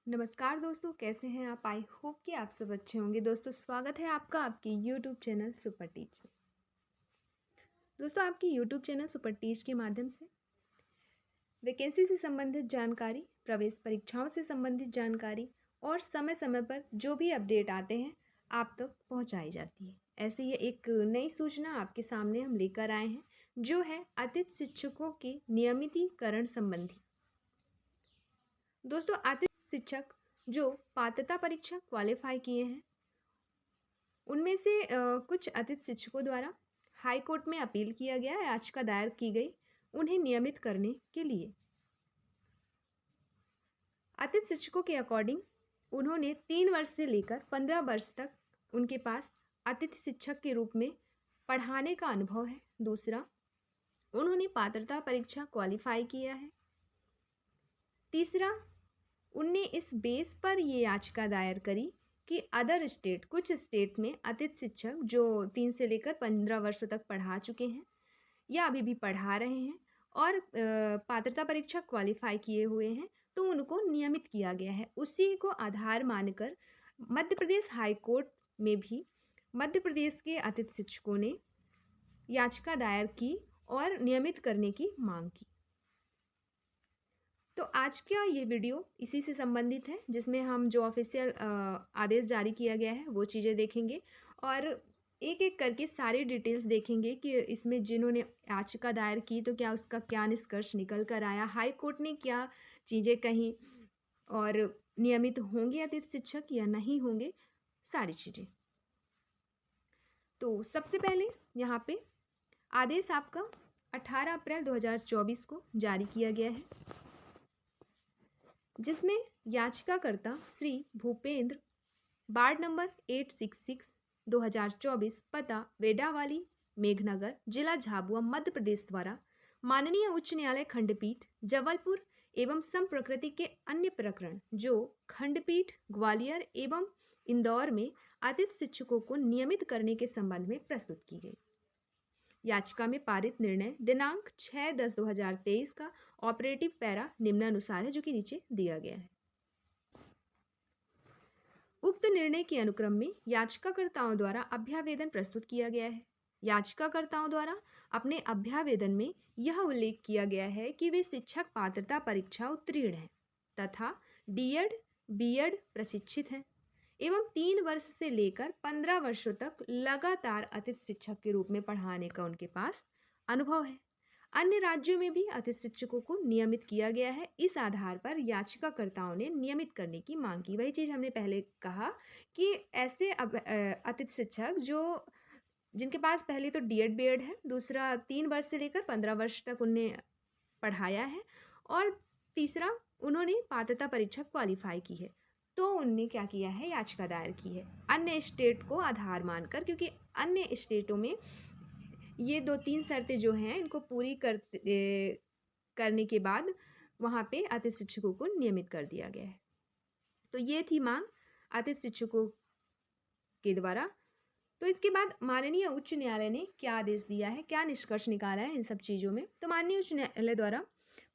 नमस्कार दोस्तों, कैसे हैं आप? आई होप कि आप सब अच्छे होंगे। दोस्तों, स्वागत है आपका आपके यूट्यूब चैनल सुपर टीच में। दोस्तों, आपके यूट्यूब चैनल सुपर टीच के माध्यम से वैकेंसी से संबंधित जानकारी, प्रवेश परीक्षाओं से संबंधित जानकारी और समय समय पर जो भी अपडेट आते हैं आप तक पहुंचाई जाती है। ऐसे ही एक नई सूचना आपके सामने हम लेकर आए हैं, जो है अतिथि शिक्षकों के नियमितीकरण संबंधी। दोस्तों, अतिथि शिक्षक जो पात्रता परीक्षा क्वालिफाई किए हैं, उनमें से कुछ अतिथि शिक्षकों द्वारा हाई कोर्ट में अपील किया गया, याचिका दायर की गई उन्हें नियमित करने के लिए। अतिथि शिक्षकों के अकॉर्डिंग उन्होंने 3 वर्ष से लेकर 15 वर्ष तक उनके पास अतिथि शिक्षक के रूप में पढ़ाने का अनुभव है। दूसरा, उन्होंने पात्रता परीक्षा क्वालिफाई किया है। तीसरा, उनने इस बेस पर ये याचिका दायर करी कि अदर स्टेट, कुछ स्टेट में अतिथि शिक्षक जो 3 से लेकर 15 वर्षों तक पढ़ा चुके हैं या अभी भी पढ़ा रहे हैं और पात्रता परीक्षा क्वालिफाई किए हुए हैं, तो उनको नियमित किया गया है। उसी को आधार मानकर मध्य प्रदेश हाई कोर्ट में भी मध्य प्रदेश के अतिथि शिक्षकों ने याचिका दायर की और नियमित करने की मांग की। तो आज का ये वीडियो इसी से संबंधित है, जिसमें हम जो ऑफिशियल आदेश जारी किया गया है वो चीज़ें देखेंगे और एक एक करके सारी डिटेल्स देखेंगे कि इसमें जिन्होंने याचिका दायर की तो क्या उसका क्या निष्कर्ष निकल कर आया, हाई कोर्ट ने क्या चीज़ें कहीं और नियमित होंगे अतिथि शिक्षक या नहीं होंगे, सारी चीज़ें। तो सबसे पहले यहाँ पे आदेश आपका 18 अप्रैल 2024 को जारी किया गया है, जिसमें याचिकाकर्ता श्री भूपेंद्र, वार्ड नंबर 866, 2024, पता वेडावाली, मेघनगर, जिला झाबुआ, मध्य प्रदेश द्वारा माननीय उच्च न्यायालय खंडपीठ जबलपुर एवं संप्रकृति के अन्य प्रकरण जो खंडपीठ ग्वालियर एवं इंदौर में अतिथि शिक्षकों को नियमित करने के संबंध में प्रस्तुत की गई। याचिका में पारित निर्णय दिनांक 6/10/2023 का ऑपरेटिव पैरा निम्नानुसार है, जो कि नीचे दिया गया है। उक्त निर्णय के अनुक्रम में याचिकाकर्ताओं द्वारा अभ्यावेदन प्रस्तुत किया गया है। याचिकाकर्ताओं द्वारा अपने अभ्यावेदन में यह उल्लेख किया गया है कि वे शिक्षक पात्रता परीक्षा उत्तीर्ण हैं तथा डीएड, बीएड प्रशिक्षित हैं एवं 3 वर्ष से लेकर 15 वर्षों तक लगातार अतिथि शिक्षक के रूप में पढ़ाने का उनके पास अनुभव है। अन्य राज्यों में भी अतिथि शिक्षकों को नियमित किया गया है। इस आधार पर याचिकाकर्ताओं ने नियमित करने की मांग की। वही चीज़ हमने पहले कहा कि ऐसे अतिथि शिक्षक जो जिनके पास पहले तो डीएड बीएड है, दूसरा 3 वर्ष से लेकर 15 वर्ष तक उनने पढ़ाया है और तीसरा उन्होंने पात्रता परीक्षा क्वालिफाई की है, तो उनने क्या किया है, याचिका दायर की है अन्य स्टेट को आधार मानकर, क्योंकि अन्य स्टेटों में ये 2-3 शर्तें जो हैं इनको पूरी करने के बाद वहाँ पे अतिथि शिक्षकों को नियमित कर दिया गया है। तो ये थी मांग अतिथि शिक्षकों के द्वारा। तो इसके बाद माननीय उच्च न्यायालय ने क्या आदेश दिया है, क्या निष्कर्ष निकाला है इन सब चीज़ों में। तो माननीय उच्च न्यायालय द्वारा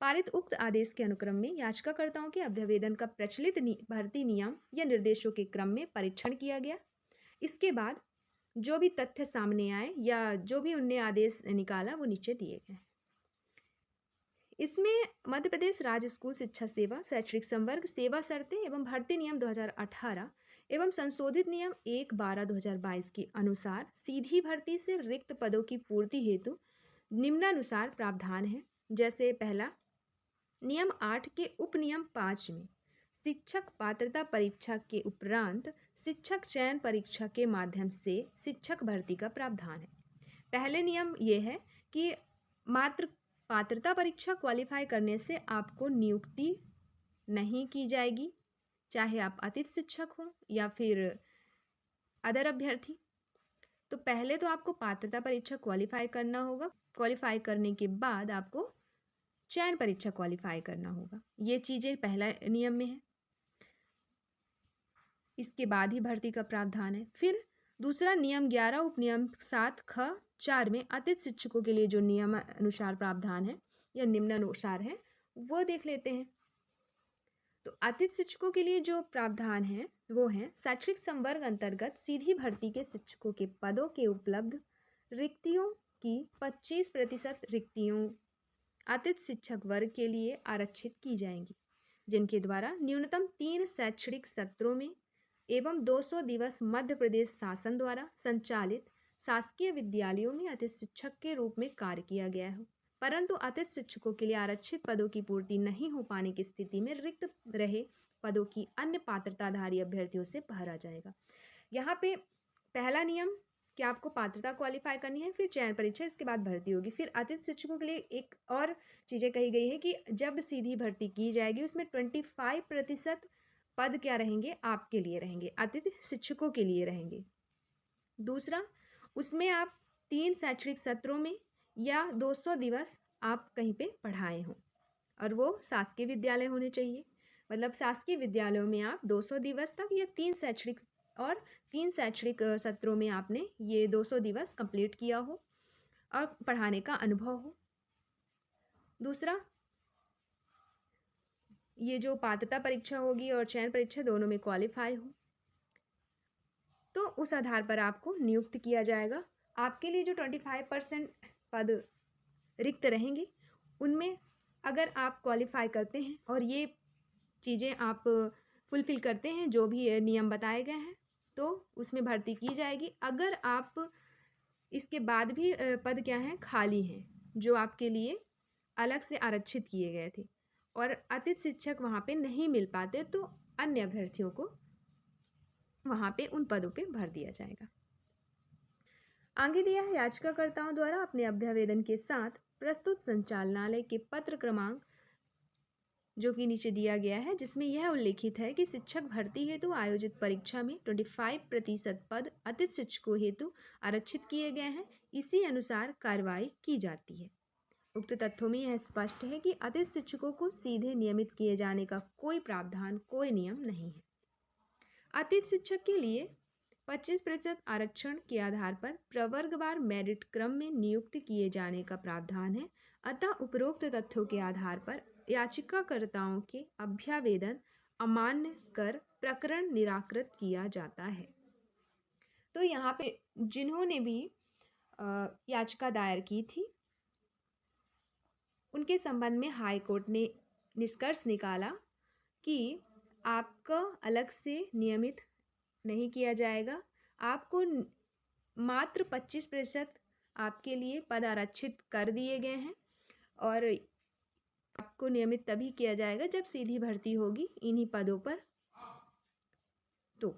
पारित उक्त आदेश के अनुक्रम में याचिकाकर्ताओं के अभ्यावेदन का प्रचलित भर्ती नियम या निर्देशों के क्रम में परीक्षण किया गया। इसके बाद जो भी तथ्य सामने आए या जो भी उनने आदेश निकाला वो नीचे दिए गए। इसमें मध्य प्रदेश राज्य स्कूल शिक्षा सेवा शैक्षणिक संवर्ग सेवा शर्तें एवं भर्ती नियम 2018 एवं संशोधित नियम 1/12/2022 के अनुसार सीधी भर्ती से रिक्त पदों की पूर्ति हेतु निम्नानुसार प्रावधान है। जैसे पहला, नियम 8 के उपनियम 5 में शिक्षक पात्रता परीक्षा के उपरांत शिक्षक चयन परीक्षा के माध्यम से शिक्षक भर्ती का प्रावधान है। पहले नियम ये है कि मात्र पात्रता परीक्षा क्वालिफाई करने से आपको नियुक्ति नहीं की जाएगी, चाहे आप अतिथि शिक्षक हो या फिर अदर अभ्यर्थी। तो पहले तो आपको पात्रता परीक्षा क्वालिफाई करना होगा, क्वालिफाई करने के बाद आपको चयन परीक्षा क्वालिफाई करना होगा। ये चीज़ें पहला नियम में है, इसके बाद ही भर्ती का प्रावधान है। फिर दूसरा, नियम 11 उपनियम 7 ख 4 में अतिथि शिक्षकों के लिए जो नियम अनुसार प्रावधान है या निम्नानुसार है वो देख लेते हैं। तो अतिथि शिक्षकों के लिए जो प्रावधान है वो है शैक्षिक संवर्ग अंतर्गत सीधी भर्ती के शिक्षकों के पदों के उपलब्ध रिक्तियों की 25% रिक्तियों अतिथि शिक्षक वर्ग के लिए आरक्षित की जाएंगी, जिनके द्वारा न्यूनतम 3 शैक्षणिक सत्रों में एवं 200 दिवस मध्य प्रदेश शासन द्वारा संचालित शासकीय विद्यालयों में अतिथि शिक्षक के रूप में कार्य किया गया हो, परंतु अतिथि शिक्षकों के लिए आरक्षित पदों की पूर्ति नहीं हो पाने की स्थिति में रिक्त रहे पदों की अन्य पात्रताधारी अभ्यर्थियों से भरा जाएगा। यहाँ पे पहला नियम कि आपको पात्रता क्वालिफाई करनी है, फिर चयन परीक्षा, इसके बाद भर्ती होगी। फिर अतिथि शिक्षकों के लिए एक और चीज़ें कही गई है कि जब सीधी भर्ती की जाएगी उसमें 25% पद क्या रहेंगे, आपके लिए रहेंगे, अतिथि शिक्षकों के लिए रहेंगे। दूसरा, उसमें आप 3 शैक्षणिक सत्रों में या 200 दिवस आप कहीं पे पढ़ाए हों और वो शासकीय विद्यालय होने चाहिए। मतलब शासकीय विद्यालयों में आप 200 दिवस तक या 3 शैक्षणिक सत्रों में आपने ये 200 दिवस कंप्लीट किया हो और पढ़ाने का अनुभव हो। दूसरा, ये जो पात्रता परीक्षा होगी और चयन परीक्षा दोनों में क्वालिफाई हो, तो उस आधार पर आपको नियुक्त किया जाएगा। आपके लिए जो 25% पद रिक्त रहेंगे उनमें अगर आप क्वालिफाई करते हैं और ये चीज़ें आप फुलफिल करते हैं जो भी नियम बताए गए हैं, तो उसमें भर्ती की जाएगी। अगर आप इसके बाद भी पद क्या हैं, खाली हैं, जो आपके लिए अलग से आरक्षित किए गए थे और अतिथि शिक्षक वहाँ पे नहीं मिल पाते, तो अन्य अभ्यर्थियों को वहाँ पे उन पदों पे भर दिया जाएगा। आगे दिया है याचिकाकर्ताओं द्वारा अपने अभ्यावेदन के साथ प्रस्तुत संचालनालय के पत्र क्रमांक जो कि नीचे दिया गया है, जिसमें यह उल्लेखित है कि शिक्षक भर्ती हेतु आयोजित परीक्षा में 25% पद अतिथि शिक्षकों हेतु आरक्षित किए गए हैं, इसी अनुसार कार्रवाई की जाती है। उक्त तथ्यों में यह स्पष्ट है कि अतिथि शिक्षकों को सीधे नियमित किए जाने का कोई प्रावधान, कोई नियम नहीं है। अतिथि शिक्षक के लिए 25% आरक्षण के आधार पर प्रवर्गवार मेरिट क्रम में नियुक्त किए जाने का प्रावधान है। अतः उपरोक्त तथ्यों के आधार पर याचिकाकर्ताओं के अभ्यावेदन अमान्य कर प्रकरण निराकृत किया जाता है। तो यहाँ पे जिन्होंने भी याचिका दायर की थी उनके संबंध में हाई कोर्ट ने निष्कर्ष निकाला कि आपका अलग से नियमित नहीं किया जाएगा, आपको मात्र 25% आपके लिए पद आरक्षित कर दिए गए हैं और आपको नियमित तभी किया जाएगा जब सीधी भर्ती होगी इन्हीं पदों पर। तो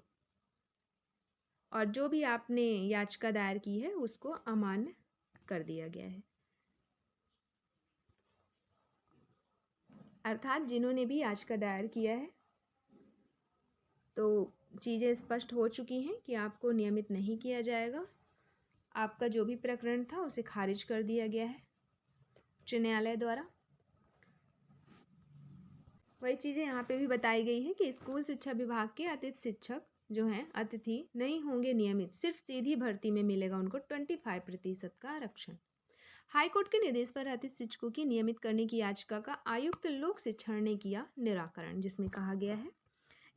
और जो भी आपने याचिका दायर की है उसको अमान्य कर दिया गया है। अर्थात जिन्होंने भी याचिका दायर किया है तो चीज़ें स्पष्ट हो चुकी हैं कि आपको नियमित नहीं किया जाएगा। आपका जो भी प्रकरण था उसे खारिज कर दिया गया है उच्च न्यायालय द्वारा। वही चीज़ें यहाँ पे भी बताई गई है कि स्कूल शिक्षा विभाग के अतिथि शिक्षक जो हैं अतिथि नहीं होंगे नियमित, सिर्फ सीधी भर्ती में मिलेगा उनको 25% का आरक्षण। हाईकोर्ट के निर्देश पर अतिथि शिक्षकों की नियमित करने की याचिका का आयुक्त लोक शिक्षण ने किया निराकरण, जिसमें कहा गया है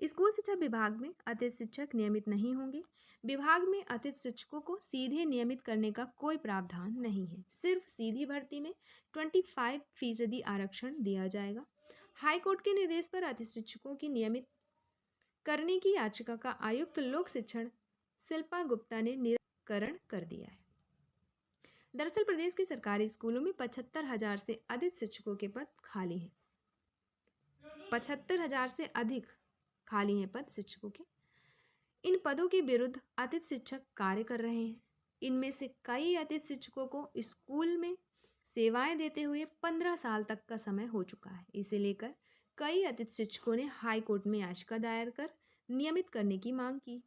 स्कूल शिक्षा विभाग में अतिथि शिक्षक नियमित नहीं होंगे। विभाग में अतिथि शिक्षकों को सीधे नियमित करने का कोई प्रावधान नहीं है, सिर्फ सीधी भर्ती में 25% आरक्षण दिया जाएगा। हाईकोर्ट के निर्देश पर अतिथि शिक्षकों की नियमित करने की याचिका का आयुक्त लोक शिक्षण शिल्पा गुप्ता ने निराकरण कर दिया है। दरअसल प्रदेश के सरकारी स्कूलों में 75,000 से अधिक शिक्षकों के पद खाली हैं। 75,000 से अधिक खाली हैं पद शिक्षकों के। इन पदों के विरुद्ध अतिथि शिक्षक कार्य कर रहे हैं। इनमें से कई अतिथि शिक्षकों को स्कूल में सेवाएं देते हुए 15 साल तक का समय हो चुका है। इसे लेकर कई अतिथि शिक्षकों ने हाई कोर्ट में याचिका दायर कर नियमित करने की मांग की।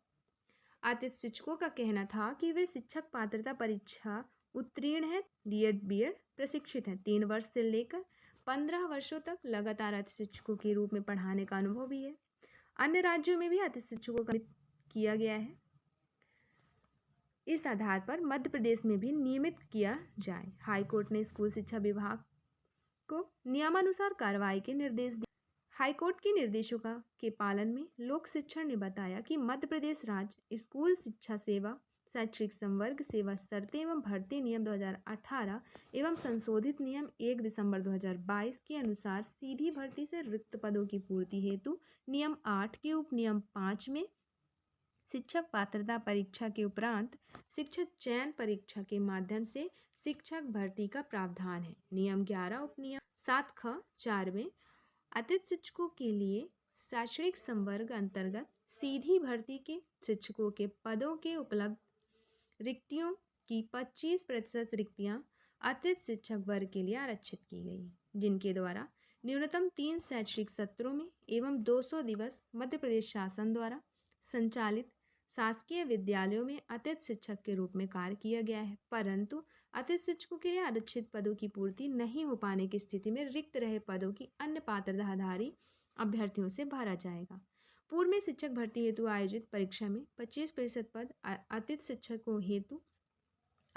अतिथि शिक्षकों का कहना था कि वे शिक्षक पात्रता परीक्षा उत्तीर्ण हैं, डीएड बीएड प्रशिक्षित हैं, 3 वर्ष से लेकर 15 वर्षों तक लगातार अतिथि शिक्षकों के रूप में पढ़ाने का अनुभव भी है। अन्य राज्यों में भी अतिथि शिक्षकों का किया गया है। इस आधार पर मध्य प्रदेश में भी नियमित किया जाए। हाईकोर्ट ने स्कूल शिक्षा विभाग को नियमानुसार कार्रवाई के निर्देश दिए। हाईकोर्ट के निर्देशों के पालन में लोक शिक्षण ने बताया कि मध्य प्रदेश राज्य स्कूल शिक्षा सेवा शैक्षिक संवर्ग सेवा शर्तें एवं भर्ती नियम 2018 एवं संशोधित नियम 1 दिसंबर 2022 के अनुसार सीधी भर्ती से रिक्त पदों की पूर्ति हेतु नियम 8 के उप नियम 5 में शिक्षक पात्रता परीक्षा के उपरांत शिक्षक चयन परीक्षा के माध्यम से शिक्षक भर्ती का प्रावधान है। नियम 11 उपनियम 7 ख 4 में अतिथि शिक्षकों के लिए शैक्षणिक संवर्ग अंतर्गत सीधी भर्ती के शिक्षकों के पदों के उपलब्ध रिक्तियों की 25% रिक्तियां अतिथि शिक्षक वर्ग के लिए आरक्षित की गई, जिनके द्वारा न्यूनतम 3 शैक्षणिक सत्रों में एवं 200 दिवस मध्य प्रदेश शासन द्वारा संचालित शासकीय विद्यालयों में अतिथि शिक्षक के रूप में कार्य किया गया है। परंतु अतिथि शिक्षकों के लिए आरक्षित पदों की पूर्ति नहीं हो पाने की स्थिति में रिक्त रहे पदों की अन्य पात्रधारी अभ्यर्थियों से भरा जाएगा। पूर्व में शिक्षक भर्ती हेतु आयोजित परीक्षा में 25% पद अतिथि शिक्षकों हेतु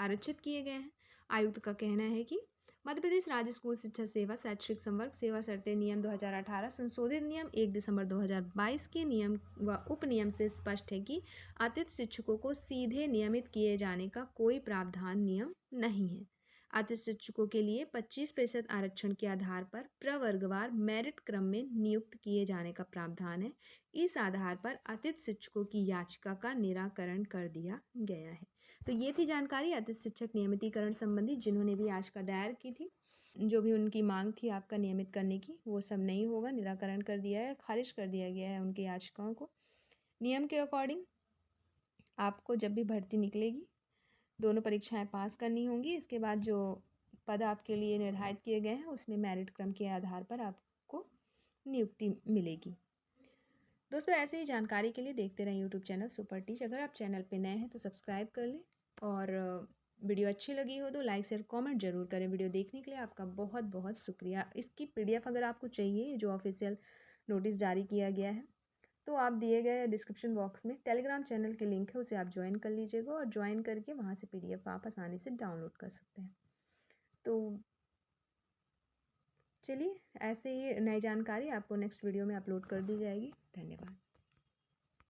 आरक्षित किए गए हैं। आयुक्त का कहना है कि मध्य प्रदेश राज्य स्कूल शिक्षा सेवा शैक्षिक संवर्ग सेवा शर्तें नियम 2018 संशोधित नियम 1 दिसंबर 2022 के नियम व उपनियम से स्पष्ट है कि अतिथि शिक्षकों को सीधे नियमित किए जाने का कोई प्रावधान नियम नहीं है। अतिथि शिक्षकों के लिए 25% आरक्षण के आधार पर प्रवर्गवार मेरिट क्रम में नियुक्त किए जाने का प्रावधान है। इस आधार पर अतिथि शिक्षकों की याचिका का निराकरण कर दिया गया है। तो ये थी जानकारी अतिथि शिक्षक नियमितीकरण संबंधी, जिन्होंने भी याचिका दायर की थी। जो भी उनकी मांग थी आपका नियमित करने की, वो सब नहीं होगा, निराकरण कर दिया है, खारिज कर दिया गया है उनकी याचिकाओं को। नियम के अकॉर्डिंग आपको जब भी भर्ती निकलेगी दोनों परीक्षाएं पास करनी होंगी। इसके बाद जो पद आपके लिए निर्धारित किए गए हैं उसमें मेरिट क्रम के आधार पर आपको नियुक्ति मिलेगी। दोस्तों ऐसे ही जानकारी के लिए देखते रहें यूट्यूब चैनल सुपर टीच। अगर आप चैनल पे नए हैं तो सब्सक्राइब कर लें, और वीडियो अच्छी लगी हो तो लाइक शेयर कमेंट जरूर करें। वीडियो देखने के लिए आपका बहुत बहुत शुक्रिया। इसकी पीडीएफ अगर आपको चाहिए, जो ऑफिशियल नोटिस जारी किया गया है, तो आप दिए गए डिस्क्रिप्शन बॉक्स में टेलीग्राम चैनल के लिंक है, उसे आप ज्वाइन कर लीजिएगा, और ज्वाइन करके वहाँ से पीडीएफ आप आसानी से डाउनलोड कर सकते हैं। तो चलिए, ऐसे ही नई जानकारी आपको नेक्स्ट वीडियो में अपलोड कर दी जाएगी। धन्यवाद।